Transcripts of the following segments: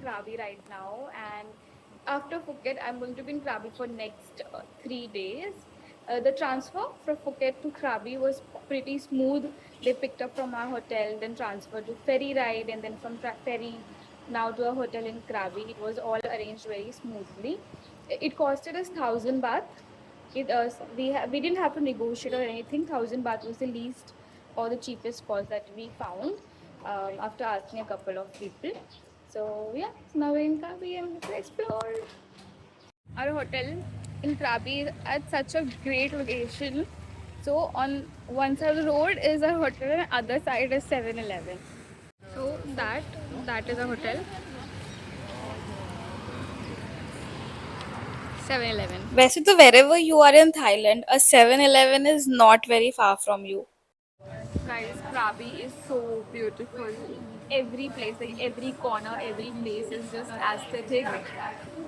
Krabi right now, and after Phuket, I'm going to be in Krabi for next 3 days. The transfer from Phuket to Krabi was pretty smooth. They picked up from our hotel, then transferred to ferry ride, and then from ferry now to a hotel in Krabi. It was all arranged very smoothly. It costed us 1,000 baht. We didn't have to negotiate or anything. 1,000 baht was the least or the cheapest cost that we found after asking a couple of people. So yeah, now we're in Krabi and let's explore. Our hotel in Krabi is at such a great location. So on one side of the road is our hotel and other side is 7-Eleven. So that is our hotel, 7-Eleven. वैसे तो wherever you are in Thailand, a 7-Eleven is not very far from you. Guys, Krabi is so beautiful. Every place, like every corner, every place is just aesthetic.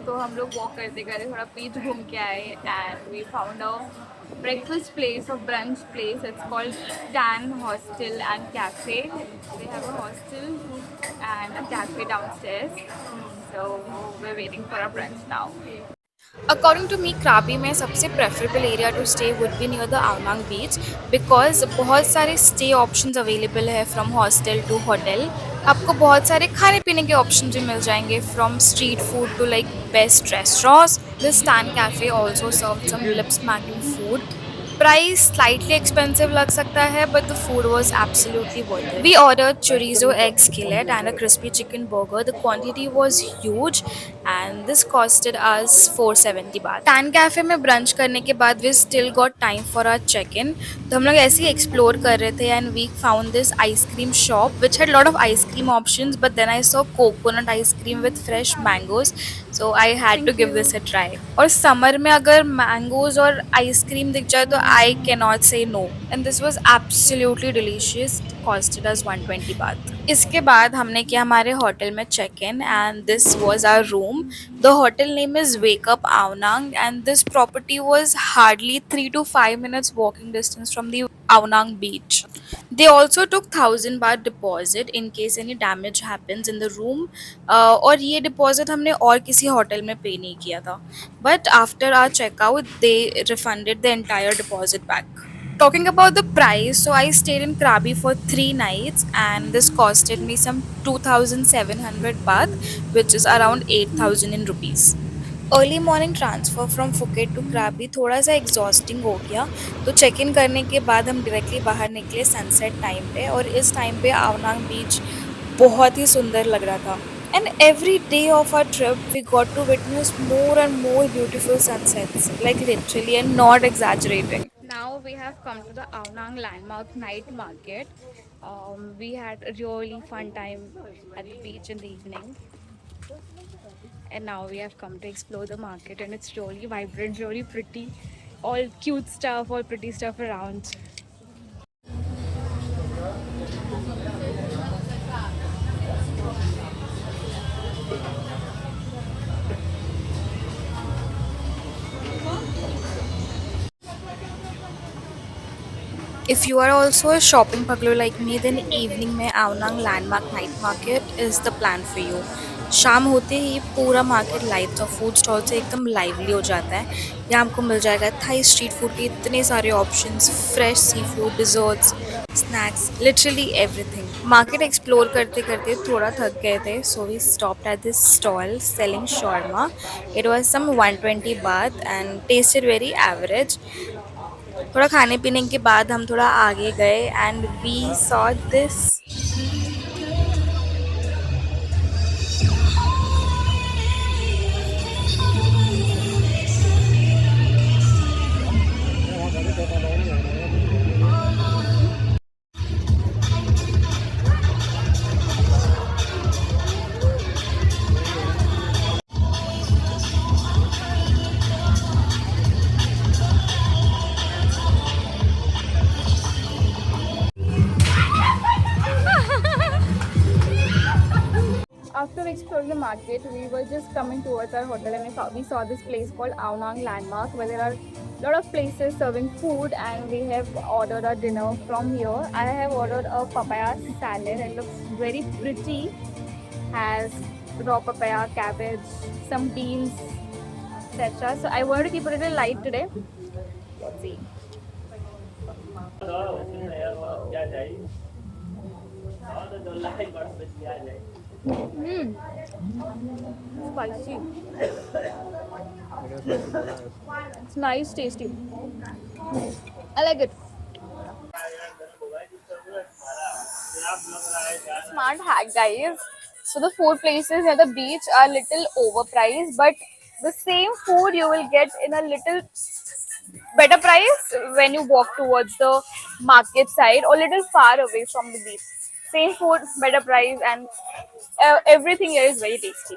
तो हम लोग walk करते करते थोड़ा बीच घूम के आए and we found a breakfast place or brunch place. It's called Dan Hostel and Cafe. They have a hostel and a cafe downstairs. So we're waiting for our brunch now. According to me, Krabi में सबसे preferable area to stay would be near the Aonang beach because बहुत सारे stay options available है from hostel to hotel. आपको बहुत सारे खाने पीने के options भी मिल जाएंगे from street food to like best restaurants. This Stan Cafe also served some lip smacking food. Price slightly expensive लग सकता है but the food was absolutely worth it. We ordered chorizo egg skillet and a crispy chicken burger. The quantity was huge and this costed us 470 baht. Tan Cafe में brunch करने के बाद we still got time for our check-in. तो हम लोग ऐसे ही explore कर रहे थे and we found this ice cream shop which had a lot of ice cream options but then I saw coconut ice cream with fresh mangoes. So I had to Thank give you. this a try. और summer में अगर mangoes और ice cream दिख जाए तो I can not say no and this was absolutely delicious costed us 120 baht. इसके बाद हमने किया हमारे होटल में check in and this was our room. The hotel name is wake up Aonang and this property was hardly 3 to 5 minutes walking distance from the Aonang beach. They also took 1,000 baht deposit in case any damage happens in the room. और ये deposit हमने और किसी hotel में पे नहीं किया था. But after our checkout, they refunded the entire deposit back. Talking about the price, so I stayed in Krabi for 3 nights and this costed me some 2,700 baht, which is around 8,000 in rupees. Early morning transfer from Phuket to Krabi थोड़ा सा exhausting हो गया. तो check in करने के बाद हम directly बाहर निकले सनसेट टाइम पे और इस टाइम पे आवनांग बीच बहुत ही सुंदर लग रहा था. And every day of our trip we got to witness more and more beautiful sunsets like literally and not exaggerating. Now we have come to the Aonang Landmark Night Market. We had a really fun time at the beach in the evening, and now we have come to explore the market, and it's really vibrant, really pretty, all cute stuff, all pretty stuff around. If you are also a shopping paglo like me, then evening में Aonang Landmark Night Market is the plan for you. शाम होते ही पूरा market lights और food stall से एकदम lively हो जाता है. यहाँ आपको मिल जाएगा थाई स्ट्रीट फूड के इतने सारे options, fresh seafood, desserts, snacks, literally everything. Market explore करते करते थोड़ा थक गए थे, so we stopped at this stall selling shawarma. It was some 120 baht and tasted very average. थोड़ा खाने पीने के बाद हम थोड़ा आगे गए and we saw this. After exploring the market, we were just coming towards our hotel, and we saw this place called Aonang Landmark, where there are a lot of places serving food, and we have ordered our dinner from here. I have ordered a papaya salad and looks very pretty. Has raw papaya, cabbage, some beans, etc. So I wanted to keep it a little light today. Let's see. Mm, spicy. It's nice, tasty. I like it. Smart hack, guys. So the food places near the beach are little overpriced, but the same food you will get in a little better price when you walk towards the market side or little far away from the beach. Same food, better price, and everything here is very tasty.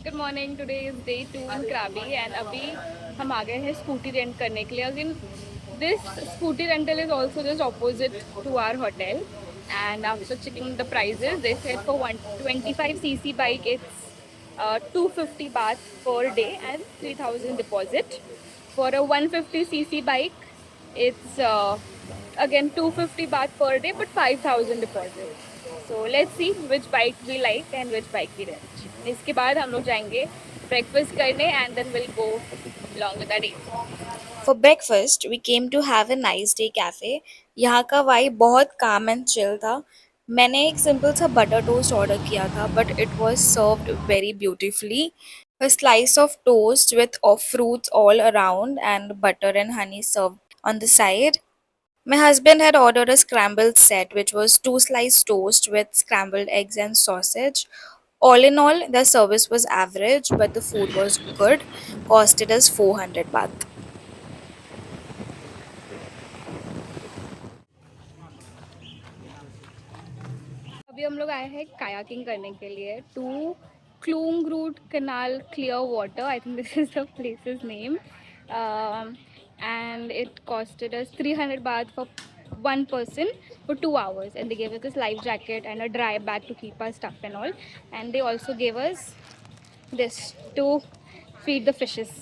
Good morning. Today is day 2 in Krabi and अभी हम आ गए हैं scooty rent करने के लिए. Again, this scooty rental is also just opposite to our hotel. And after checking the prices, they said for 125cc bike it's 250 baht per day and 3000 deposit. For a 150cc bike, it's again 250 baht per day but 5000 deposit. So let's see which bike we like and which bike we rent. इसके बाद हम लोग जाएंगे breakfast करने and then we'll go along with our day. For breakfast, we came to have a nice day cafe. यहाँ का vibe बहुत calm and chill था. मैंने एक simple सा butter toast order किया था, but it was served very beautifully. A slice of toast with of fruits all around and butter and honey served on the side. My husband had ordered a scrambled set, which was two sliced toast with scrambled eggs and sausage. All in all, the service was average, but the food was good. Costed us 400 baht. अभी हम लोग आए हैं kayaking करने के लिए to Klong Root canal clear water. I think this is the place's name. And it costed us 300 baht for one person for 2 hours, and they gave us this life jacket and a dry bag to keep our stuff and all, and they also gave us this to feed the fishes.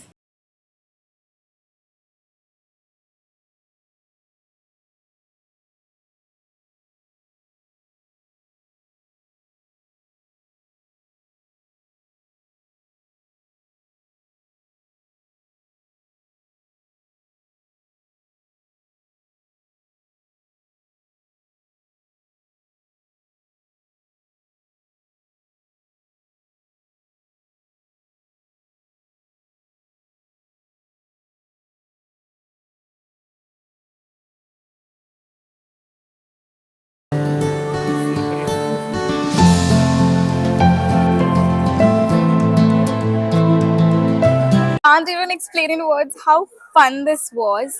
'Can't even explain in words how fun this was.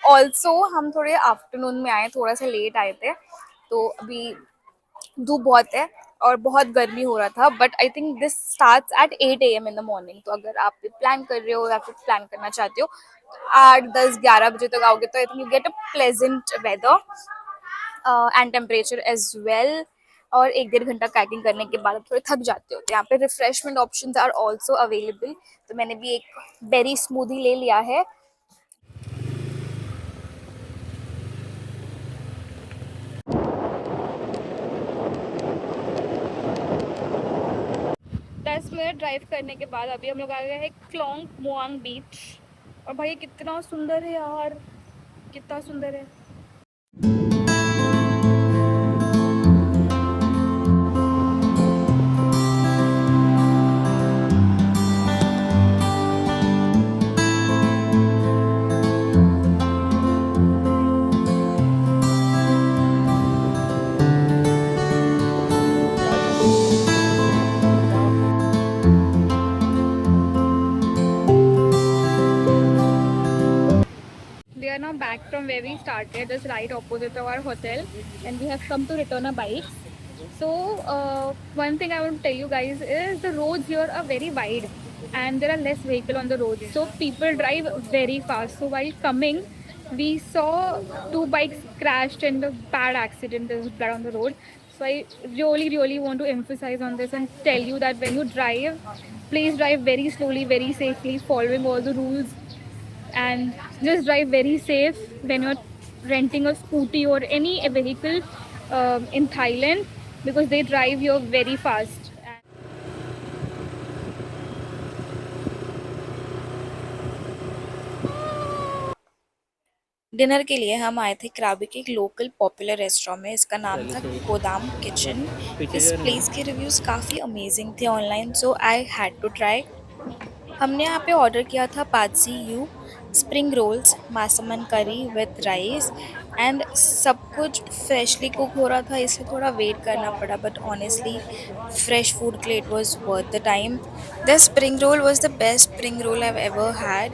Also, हम थोड़े afternoon में आए, थोड़ा सा late आए थे, तो अभी धूप बहुत है और बहुत गर्मी हो रहा था. But I think this starts at 8 AM in the morning. तो अगर आप प्लान कर रहे हो या फिर प्लान करना चाहते हो 8, 10, 11 बजे तक आओगे तो I think you get a pleasant weather and temperature as well. और 1-1.5 घंटा काइकिंग करने के बाद आप थोड़े थक जाते हो, तो यहाँ पे refreshment options are also available. तो मैंने भी एक बेरी स्मूदी ले लिया है. 10 मिनट ड्राइव करने के बाद अभी हम लोग आ गए हैं क्लोंग मुआंग बीच. और भाई कितना सुंदर है यार, कितना सुंदर है. We are now back from where we started, just right opposite of our hotel, and we have come to return our bikes. So one thing I want to tell you guys is the roads here are very wide and there are less vehicle on the roads, so people drive very fast. So while coming, we saw two bikes crashed and a bad accident. There's blood on the road. So I really want to emphasize on this and tell you that when you drive, please drive very slowly, very safely, following all the rules, and just drive very safe when you're renting a scooty or any a vehicle in Thailand, because they drive here very fast. Dinner के लिए हम आए थे krabi के एक local popular restaurant में। इसका नाम था गोदाम किचन। इस प्लेस के रिव्यूज़ काफ़ी अमेजिंग थे online, so I had to try. हमने यहाँ पे ऑर्डर किया था पाजी यू स्प्रिंग रोल्स, मासामन करी विद राइस, एंड सब कुछ फ्रेशली कुक हो रहा था, इसलिए थोड़ा वेट करना पड़ा, बट ऑनेस्टली फ्रेश फूड के लिए it was worth the time. The spring roll was the best spring roll I ever had.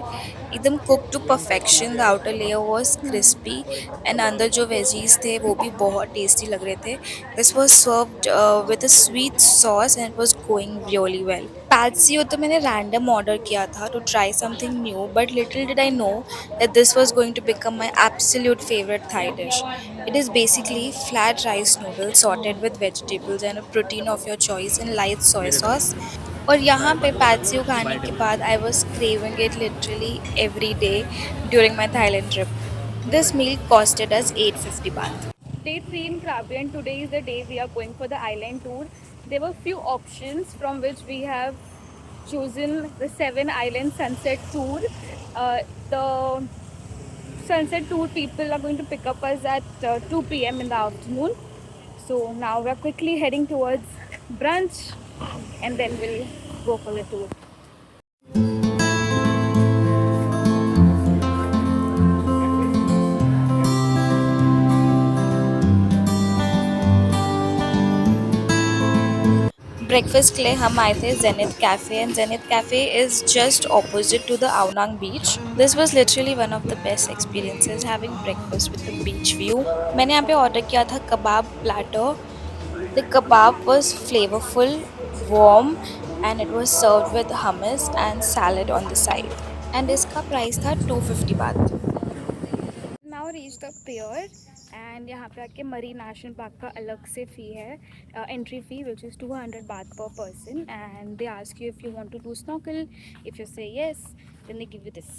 एकदम cook to perfection, the outer layer was crispy and अंदर जो वेजीज थे वो भी बहुत टेस्टी लग रहे थे। This was served with a sweet sauce and it was going really well. Pad see ew तो मैंने रैंडम ऑर्डर किया था to try something new, but little did I know that this was going to become my absolute favourite Thai dish. It is basically flat rice noodles sauteed with vegetables and a protein of your choice in light soya sauce. और यहाँ पे pad see ew खाने के बाद आई was craving it literally every day during my Thailand trip. This meal costed us 850 baht. Day 3 in Krabi, and today is the day we are going for the island tour. There were few options from which we have chosen the 7 island sunset tour. The sunset tour people are going to pick up us at 2 p.m. in the afternoon. So now we are quickly heading towards brunch, and then we'll go for the tour. Breakfast के लिए हम आए थे Zenith cafe, and Zenith cafe is just opposite to the Ao Nang beach. This was literally one of the best experiences having breakfast with the beach view. मैंने यहाँ पे order किया था कबाब प्लेटर। द kebab was flavorful, warm, and it was served with hummus and salad on the side. And इसका price था 250 baht. Now reached the pier, and यहाँ पे आके मरी नेशनल पार्क का अलग से फ़ी है, entry fee which is 200 baht per person, and they ask you if you want to do snorkel. If you say yes, then they give you this.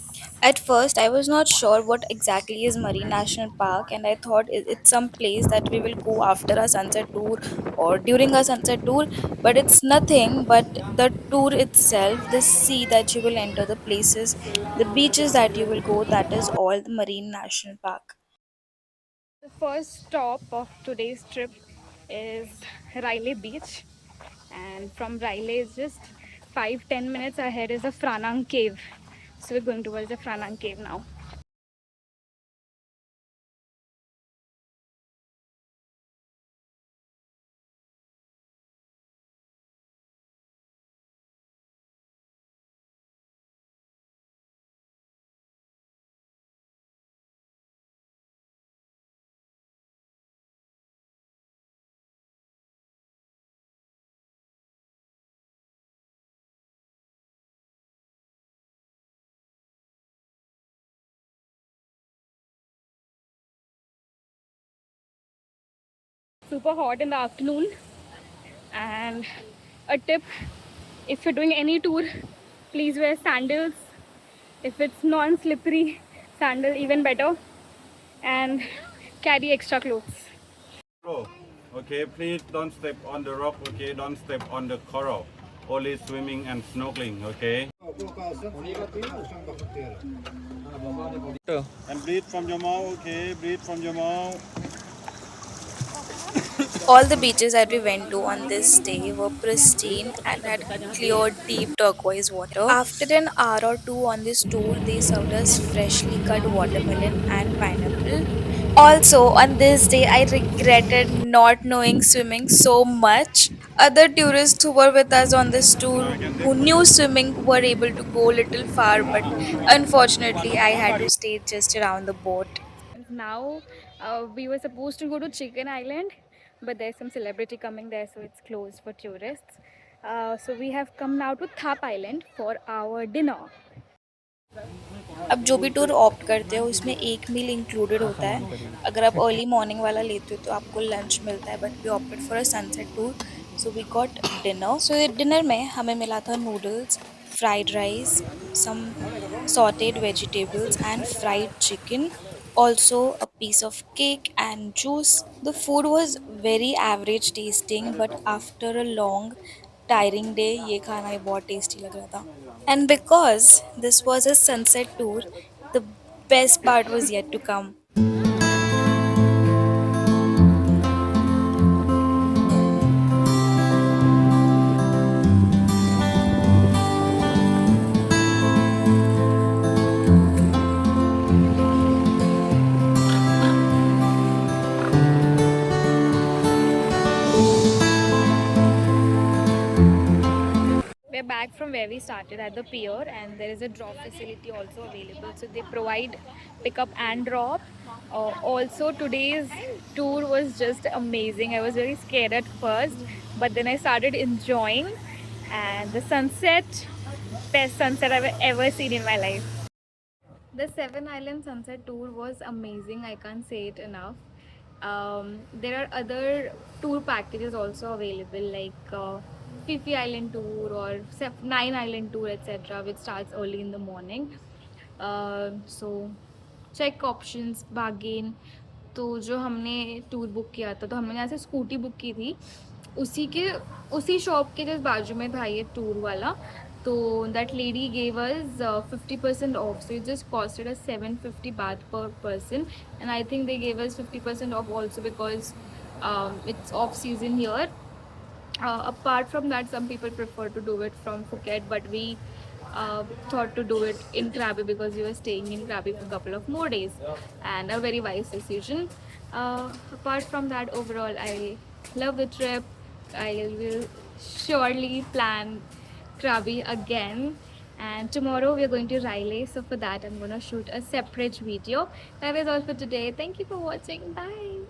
At first, I was not sure what exactly is Marine National Park, and I thought it's some place that we will go after a sunset tour or during a sunset tour. But it's nothing but the tour itself, the sea that you will enter, the places, the beaches that you will go. That is all the Marine National Park. The first stop of today's trip is Riley Beach, and from Riley is just 5-10 minutes ahead is the Franang Cave. So we're going towards the Franang Cave now. Super hot in the afternoon, and a tip: if you're doing any tour, please wear sandals. If it's non-slippery sandal, even better, and carry extra clothes. Coral. Okay, please don't step on the rock, okay? Don't step on the coral. Only swimming and snorkeling, okay? And breathe from your mouth, okay? Breathe from your mouth. All the beaches that we went to on this day were pristine and had clear, deep turquoise water. After an hour or two on this tour, they served us freshly cut watermelon and pineapple. Also, on this day, I regretted not knowing swimming so much. Other tourists who were with us on this tour who knew swimming were able to go a little far, but unfortunately, I had to stay just around the boat. Now, we were supposed to go to Chicken Island, but there's some celebrity coming there, so it's closed for tourists. So we have come now to Thap Island for our dinner. अब जो भी tour opt करते हो उसमें एक मील included होता है। अगर आप अर्ली मॉर्निंग वाला लेते हो तो आपको लंच मिलता है, but we opted for a sunset tour, so we got dinner. So dinner में हमें मिला था noodles, fried rice, some sauteed vegetables and fried chicken. Also, a piece of cake and juice. The food was very average tasting, but after a long, tiring day, ये खाना ही बहुत tasty लग रहा था. And because this was a sunset tour, the best part was yet to come. We're back from where we started at the pier, and there is a drop facility also available. So they provide pickup and drop. Also, today's tour was just amazing. I was very scared at first, but then I started enjoying, and the sunset, best sunset I've ever seen in my life. The Seven Island Sunset Tour was amazing. I can't say it enough. There are other tour packages also available, like Fifi Island Tour or Nine Island Tour, etc., which starts early in the morning. So check options, bargain. तो जो हमने tour book किया था, तो हमने यहाँ से scooty book की थी, उसी शॉप के जस्ट बाजू में था ये टूर वाला. तो that lady gave us 50% of, so it just costed us 750 baht per person, and I think they gave us 50% off also because it's off season here. Apart from that, some people prefer to do it from Phuket, but we thought to do it in Krabi because we were staying in Krabi for a couple of more days, and a very wise decision. Apart from that, overall, I love the trip. I will surely plan Krabi again. And tomorrow we are going to Riley, so for that I'm gonna shoot a separate video. That is all for today. Thank you for watching. Bye.